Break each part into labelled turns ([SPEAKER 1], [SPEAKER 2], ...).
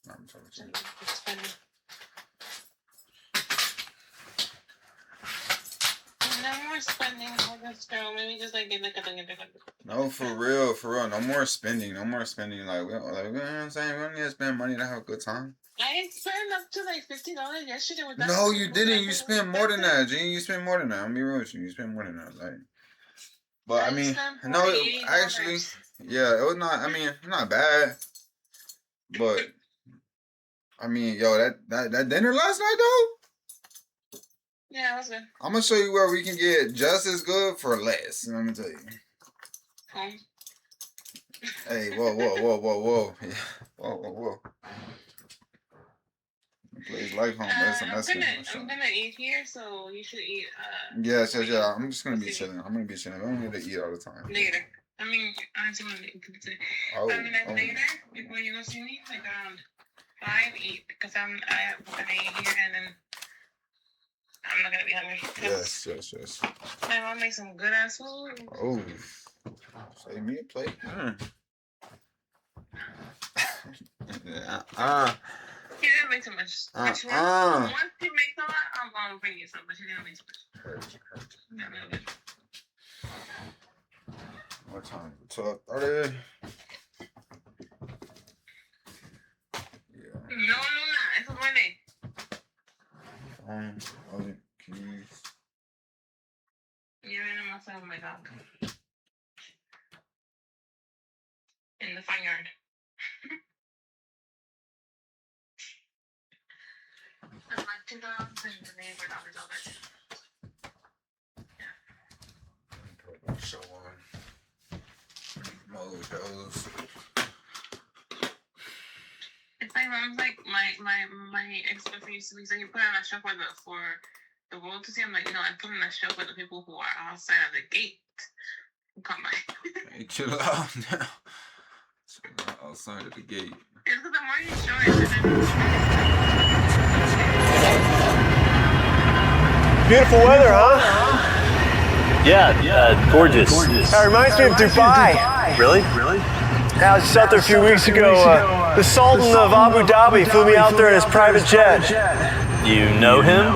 [SPEAKER 1] I'm talking to you.
[SPEAKER 2] No more spending on this girl. Maybe just like get like a thing.
[SPEAKER 1] No, for real. No more spending. Like, you know what I'm saying? We don't need to spend money to have a good time.
[SPEAKER 2] I spent up to like $50 yesterday with that.
[SPEAKER 1] No, you didn't. You spent more than that, Gene. You spent more than that. I'm be real with you. You spent more than that. Like, but I mean, no, actually, yeah, it was not. I mean, not bad. But I mean, yo, that dinner last night though.
[SPEAKER 2] Yeah, it was good.
[SPEAKER 1] I'm gonna show you where we can get just as good for less. Let me tell you. Hey, whoa. Yeah. Whoa. Please like home.
[SPEAKER 2] I'm gonna eat here, so you should eat.
[SPEAKER 1] Yeah. I'm just gonna be chilling. I'm gonna be chilling. I don't need to eat all the time.
[SPEAKER 2] Later. I mean, honestly, later before you go see me, like around 5, eat because I'm gonna eat here and then I'm not gonna be hungry.
[SPEAKER 1] Yes.
[SPEAKER 2] My mom makes some good ass food.
[SPEAKER 1] Oh, save me a plate.
[SPEAKER 2] She didn't make too much. Once she makes a lot, I'm gonna bring you some, but she didn't make too much.
[SPEAKER 1] What time? 12:30. Yeah.
[SPEAKER 2] No, it's a Monday.
[SPEAKER 1] Keys.
[SPEAKER 2] Yeah, and I'm also having my dog in the front yard. And my 2 dogs and the neighbor dog is over there.
[SPEAKER 1] Show on. Mojos.
[SPEAKER 2] It's like mom's like my ex-boyfriend used to be saying, you put on a show for the world to see. I'm like, no, I put on a show for the people who are outside of the gate who come by.
[SPEAKER 1] Hey, chill out now. Outside of the gate.
[SPEAKER 2] It's because the more you show it,
[SPEAKER 3] beautiful weather, huh?
[SPEAKER 4] Yeah, gorgeous.
[SPEAKER 3] That reminds me of Dubai.
[SPEAKER 4] Really?
[SPEAKER 3] Yeah, I was just out there a few weeks ago. The Sultan of Abu Dhabi flew me out there in his private jet.
[SPEAKER 4] You know him?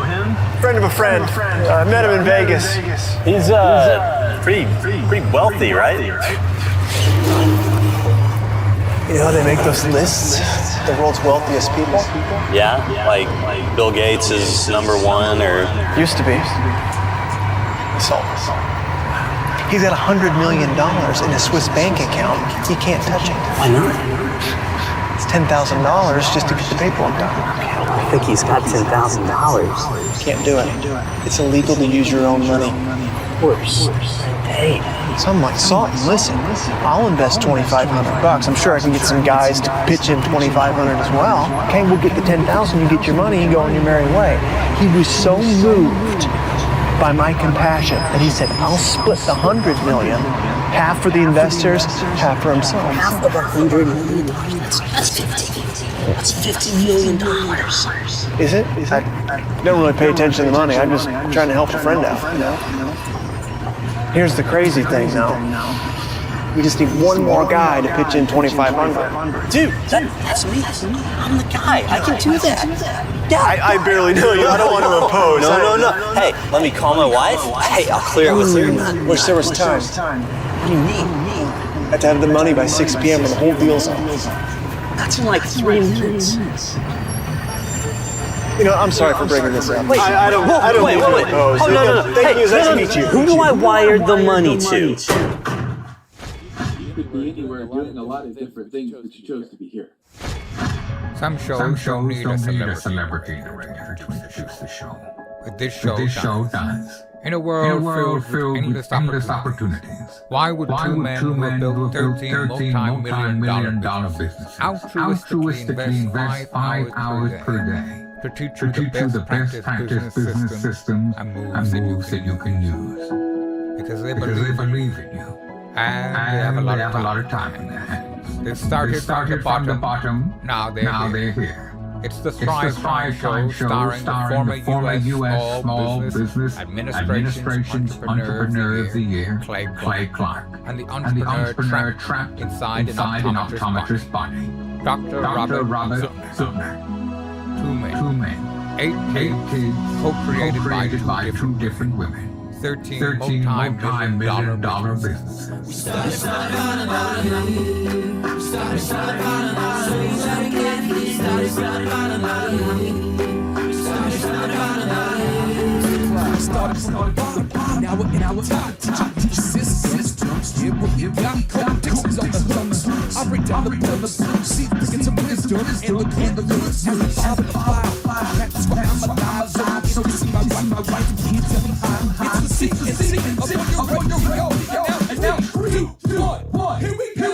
[SPEAKER 3] Friend of a friend. I met him in Vegas.
[SPEAKER 4] He's pretty wealthy, right?
[SPEAKER 3] You know, they make those lists, the world's wealthiest people.
[SPEAKER 4] Yeah, like Bill Gates is #1 or...
[SPEAKER 3] Used to be. He's got $100 million in a Swiss bank account. He can't touch it.
[SPEAKER 4] Why not?
[SPEAKER 3] It's $10,000 just to get the paperwork done.
[SPEAKER 4] I think he's got $10,000.
[SPEAKER 3] Can't do it. It's illegal to use your own money.
[SPEAKER 4] Of course. Hey.
[SPEAKER 3] So I'm like, Sultan, listen, I'll invest $2,500. I'm sure I can get some guys to pitch in $2,500 as well. Okay, we'll get the $10,000, you get your money, you go on your merry way. He was so moved by my compassion that he said, I'll split the $100 million, half for the investors, half for himself.
[SPEAKER 4] Half of $100 million? That's $50 million.
[SPEAKER 3] Is it? I don't really pay attention to the money. I'm just trying to help a friend out. Here's the crazy thing, though. We just need one more guy to pitch in $2,500.
[SPEAKER 4] Dude, that's me. I'm the guy. I can do that. Yeah.
[SPEAKER 3] I barely know you. I don't want to impose.
[SPEAKER 4] No. Hey, let me call my wife. Hey, I'll clear it with her.
[SPEAKER 3] Wish there was time.
[SPEAKER 4] What do you mean?
[SPEAKER 3] I have to have the money by 6 p.m. when the whole deal's on.
[SPEAKER 4] That's in like 3 minutes.
[SPEAKER 3] You know, I'm sorry for bringing this up.
[SPEAKER 4] Wait,
[SPEAKER 3] I don't
[SPEAKER 4] wait.
[SPEAKER 3] impose.
[SPEAKER 4] Oh, no.
[SPEAKER 3] Thank you. Nice to meet you.
[SPEAKER 4] Who do I wire the money to?
[SPEAKER 5] You could be anywhere doing a lot of different things, but you chose to be here.
[SPEAKER 6] Some shows don't need a celebrity director to introduce the show. But this show does. In a world filled with endless opportunities, why would two men who have built 13 multi-million-dollar businesses altruistically invest 5 hours per day to teach you the best practice business systems and moves that you can use? Because they believe in you. And they have a lot of time in their hands. They started from the bottom, now they're here. It's the Thrive Time Show starring the former U.S. Small Business Administration's Entrepreneur of the Year, Clay Clark, and the entrepreneur trapped inside an optometrist's body, Dr. Robert Zutner. Two men, 8 kids, co-created by two different women. 13 multi-million-dollar businesses. We started now we're in our top systems. Yeah, we've got competitions on the thumbs. I break down the books, see picking some wisdom and look in the looks. As we pop in the fire, that's why I'm alive. So you see my right, you tell me I'm it's the secret of your radio. And now 3, 2, 1, here we go.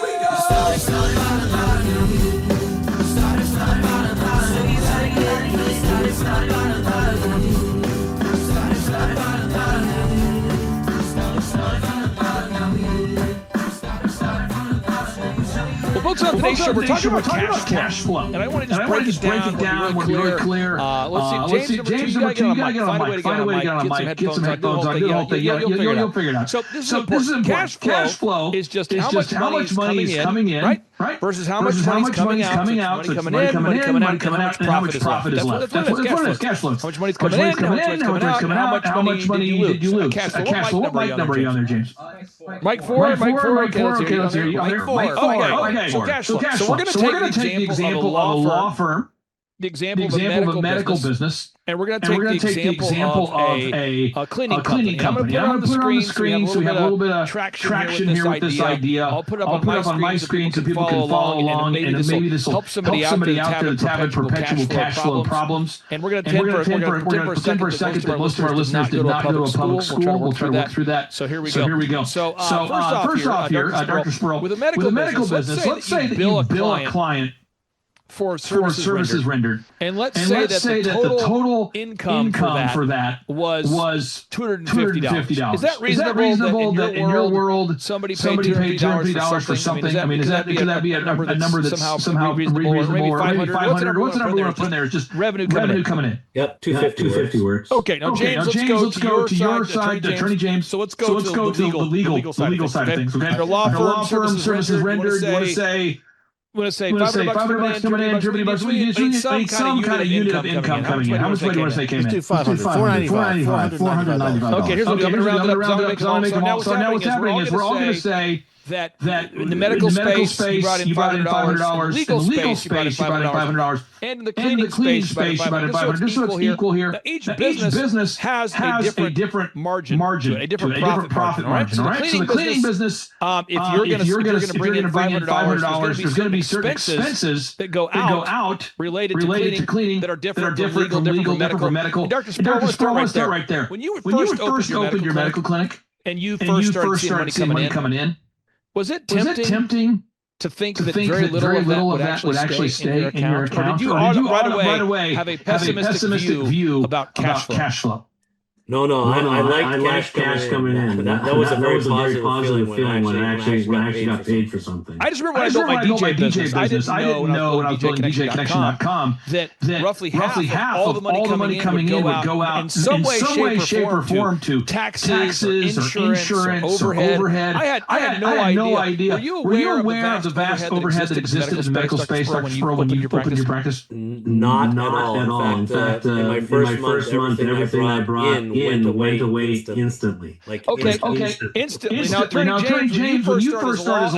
[SPEAKER 6] Folks, on today's show, we're talking about cash flow. And I want to just break it down. I want to be really clear. Let's see, James, number 2, you got to get on a mic. Find a way to get on a mic. Get some headphones on. Do the whole thing. You'll figure it out. So this is important. Cash flow is just how much money is coming in, right? Versus how much money is coming out. Money coming in, money coming out, and how much profit is left. That's what it is, cash flow. How much money is coming in, how much money is coming out, how much money did you lose? Cash flow. What mic number are you on there, James? Mike 4. Okay, let's hear you. Mike 4. Okay. So cash flow. So we're going to take the example of a law firm, the example of a medical business, and we're going to take the example of a cleaning company. I'm going to put it on the screen so we have a little bit of traction here with this idea. I'll put it up on my screen so people can follow along, and maybe this will help somebody out there that's having perpetual cash flow problems. And we're going to pretend for a second that most of our listeners did not go to a public school. We'll try to work through that. So here we go. So first off here, Dr. Squirrel, with a medical business, let's say that you bill a client for services rendered. And let's say that the total income for that was $250. Is that reasonable that in your world somebody paid $250 for something? I mean, could that be a number that's somehow reasonable? Or maybe 500? What's the number we're going to put in there? It's just revenue coming in. Yep, 250 works. Okay, now James, let's go to your side, Attorney James. So let's go to the legal side of things. Okay, law firm services rendered. You want to say $500 coming in, $50. We need some kind of unit of income coming in. How much money do you want to say came in? Let's do 500. $495. Okay, here's what I'm going to round it up. So now what's happening is we're all going to say that in the medical space, you brought in $500. In the legal space, you brought in $500. And in the cleaning space, you brought in $500. Just so it's equal here. Now, each business has a different margin to it, a different profit margin. All right? So the cleaning business, if you're going to bring in $500, there's going to be certain expenses that go out related to cleaning that are different from legal, different from medical. And Dr. Sparrow, I want to start right there. When you first opened your medical clinic and you first started seeing money coming in, was it tempting to think that very little of that would actually stay in your account? Or did you right away have a pessimistic view about cash flow?
[SPEAKER 7] No, I like cash coming in. That was a very positive feeling when I actually got paid for something.
[SPEAKER 3] I just remember when I built my DJ business, I didn't know when I was building DJConnection.com that roughly half of all the money coming in would go out in some way, shape, or form to taxes or insurance or overhead. I had no idea. Were you aware of the vast overhead that existed in the medical space, Dr. Sparrow, when you opened your practice?
[SPEAKER 7] Not at all. In fact, in my first month, everything I brought went away instantly.
[SPEAKER 3] Instantly. Now, Attorney James, when you first started as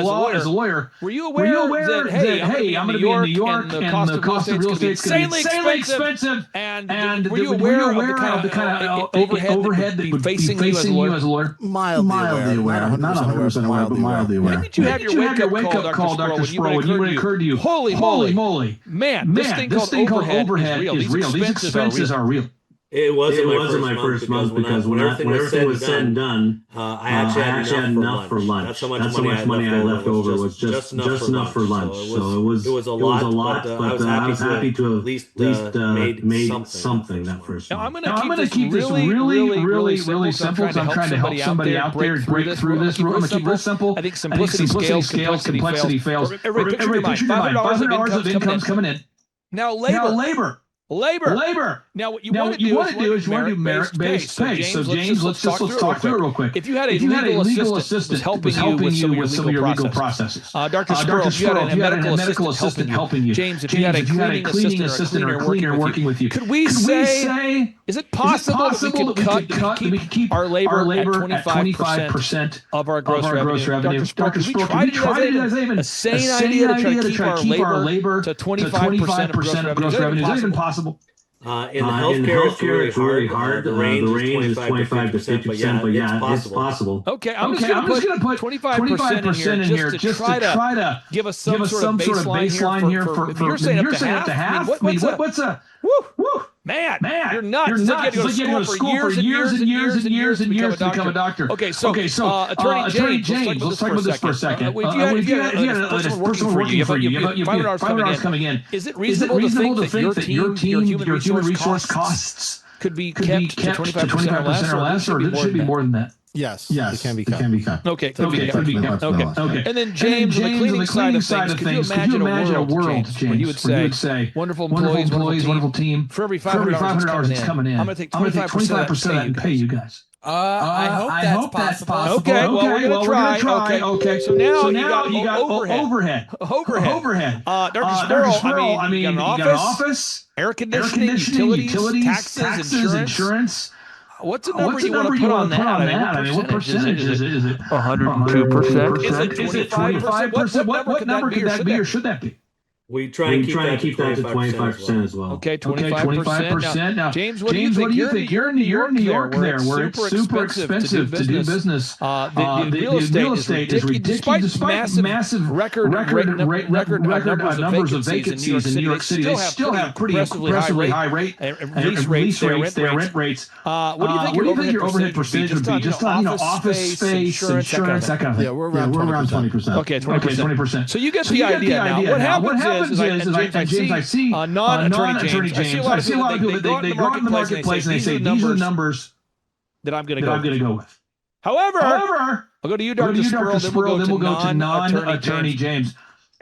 [SPEAKER 3] a lawyer, were you aware that, hey, I'm going to be in New York and the cost of real estate is going to be insanely expensive? And were you aware of the kind of overhead that would be facing you as a lawyer?
[SPEAKER 4] Mildly aware. Not 100% aware, but mildly aware.
[SPEAKER 3] When did you have your wake-up call, Dr. Sparrow, when it occurred to you, holy moly, man, this thing called overhead is real. These expenses are real.
[SPEAKER 7] It wasn't my first month because when everything was said and done, I actually had enough for lunch. That's how much money I left over was just enough for lunch. So it was a lot, but I was happy to at least made something that first month.
[SPEAKER 3] Now I'm going to keep this really simple because I'm trying to help somebody out there break through this. I'm going to keep this simple. I think simplicity scales, complexity fails. Everybody picture your mind. $500 of income's coming in.
[SPEAKER 8] Now, labor. Now, what you want to do is merit-based pay. So, James, let's talk through it real quick. If you had a legal assistant was helping you with some of your legal processes, Dr. Sperl, if you had a medical assistant helping you, James, if you had a cleaning assistant or a cleaner working with you, could we say, is it possible that we could keep our labor at 25% of our gross revenue? Dr. Sperl, could we try to do that? Is that even a sane idea to try to keep our labor to 25% of gross revenue? Is that even possible?
[SPEAKER 7] In the healthcare, it's really hard. The range is 25 to 50%, but yeah, it's possible.
[SPEAKER 8] Okay, I'm just going to put 25% in here just to try to give us some sort of baseline here. If you're saying up to half, I mean, what's a... Woo! Man, you're nuts. You're nuts. It's like you had to go to school for years and years to become a doctor. Okay, so Attorney James, let's talk about this for a second. If you had a person working for you, you have 500 hours coming in, is it reasonable to think that your team, your human resource costs could be kept to 25% or less, or it should be more than that?
[SPEAKER 9] Yes, it can be cut.
[SPEAKER 8] Okay. And then James, on the cleaning side of things, could you imagine a world, James, where you would say, wonderful employees, wonderful team, for every 500 hours that's coming in, I'm going to take 25% of that and pay you guys.
[SPEAKER 10] I hope that's possible.
[SPEAKER 8] Okay, well, we're going to try. Okay. So now you got overhead. Dr. Sperl, I mean, you got an office, air conditioning, utilities, taxes, insurance. What's the number you want to put on that? I mean, what percentage is it? Is it 102%? Is it 25%? What number could that be, or should that be?
[SPEAKER 7] We try and keep that to 25% as well.
[SPEAKER 8] Okay, 25%. Now, James, what do you think? You're in New York there, where it's super expensive to do business. The real estate is ridiculous. Despite massive record numbers of vacancies in New York City, they still have pretty impressively high lease rates, rent rates. What do you think your overhead percentage would be? Just on office space, insurance, that kind of thing.
[SPEAKER 9] Yeah, we're around 20%.
[SPEAKER 8] Okay, 20%. So you get the idea now. What happens is, James, I see non-attorney James. I see a lot of people, they go out in the marketplace and they say, these are the numbers that I'm going to go with. However, I'll go to you, Dr. Sperl, then we'll go to non-attorney James.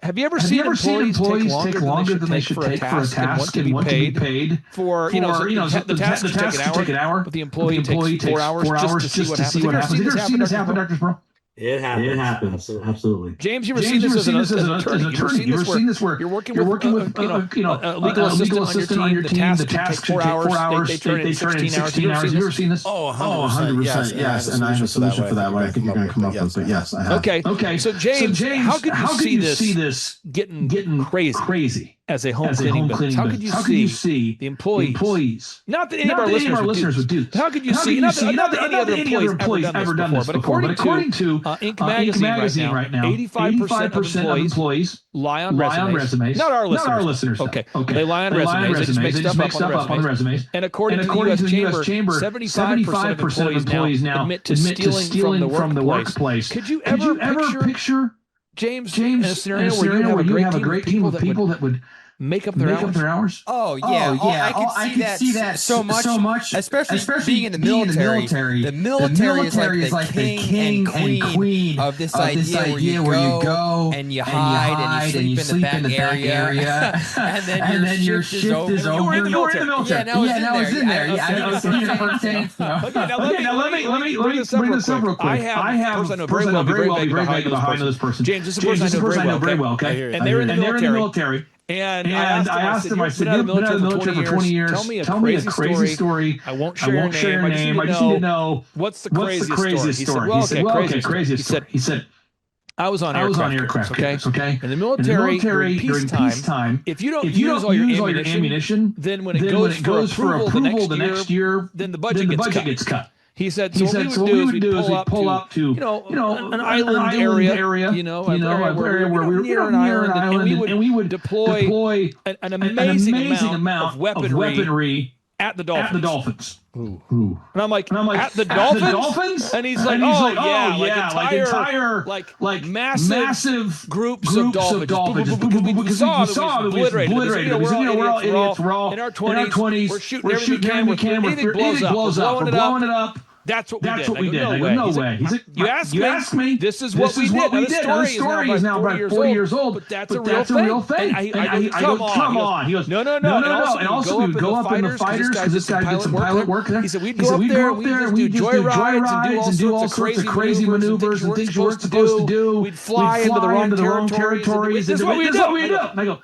[SPEAKER 8] Have you ever seen employees take longer than they should take for a task and want to be paid for, the task should take an hour, but the employee takes 4 hours just to see what happens? Have you ever seen this happen, Dr. Sperl?
[SPEAKER 7] It happens. Absolutely.
[SPEAKER 8] James, you ever seen this as an attorney? You ever seen this where you're working with a legal assistant on your team? The task should take 4 hours. They turn it in 16 hours. Have you ever seen this?
[SPEAKER 9] Oh, 100%. Yes, and I have a solution for that. What I think you're going to come up with, but yes, I have.
[SPEAKER 8] Okay. So James, how could you see this getting crazy? As a home cleaning business, how could you see the employees? Not that any of our listeners would do this. How could you see? Not that any other employees ever done this before. But according to Inc. magazine right now, 85% of employees lie on resumes. Not our listeners. Okay. They lie on resumes. They just make stuff up on the resumes. And according to the U.S. Chamber, 75% of employees now admit to stealing from the workplace. Could you ever picture, James, in a scenario where you have a great team of people that would make up their hours?
[SPEAKER 10] Oh yeah, I could see that so much, especially being in the military. The military is like the king and queen of this idea where you go and you hide and you sleep in the back area, and then your shift is over.
[SPEAKER 8] You were in the military.
[SPEAKER 10] Yeah, I was in there.
[SPEAKER 8] Okay, now let me bring this up real quick. I have a person I know very well. Be very vague about how I know this person. James, this is a person I know very well. Okay, and they're in the military. And I asked him, I said, you've been out of the military for 20 years. Tell me a crazy story. I won't share your name. I just need to know what's the craziest story. He said, well, okay, craziest story. He said, I was on aircraft carriers, okay? In the military during peacetime, if you don't use all your ammunition, then when it goes for approval the next year, then the budget gets cut. He said, so what we would do is we'd pull up to, an island area, an area where we were near an island, and we would deploy an amazing amount of weaponry at the Dolphins. Ooh. And I'm like, at the Dolphins? And he's like, like entire massive groups of Dolphins. Because we saw it was obliterated. We're all in our 20s. We're shooting everything we can. Anything blows up. We're blowing it up. That's what we did.
[SPEAKER 9] That's what we did. I go, no way. He's like,
[SPEAKER 8] you asked me. This is what we did.
[SPEAKER 9] Now, the story is now about 40 years old.
[SPEAKER 8] But that's a real thing. And I go, come on.
[SPEAKER 9] He goes,
[SPEAKER 8] no.
[SPEAKER 9] And also, we would go up in the fighters because this guy did some pilot work there.
[SPEAKER 8] He said, we'd go up there and we'd just do joyrides and do all sorts of crazy maneuvers and things you weren't supposed to do. We'd fly into the wrong territories. This is what we do. And I go,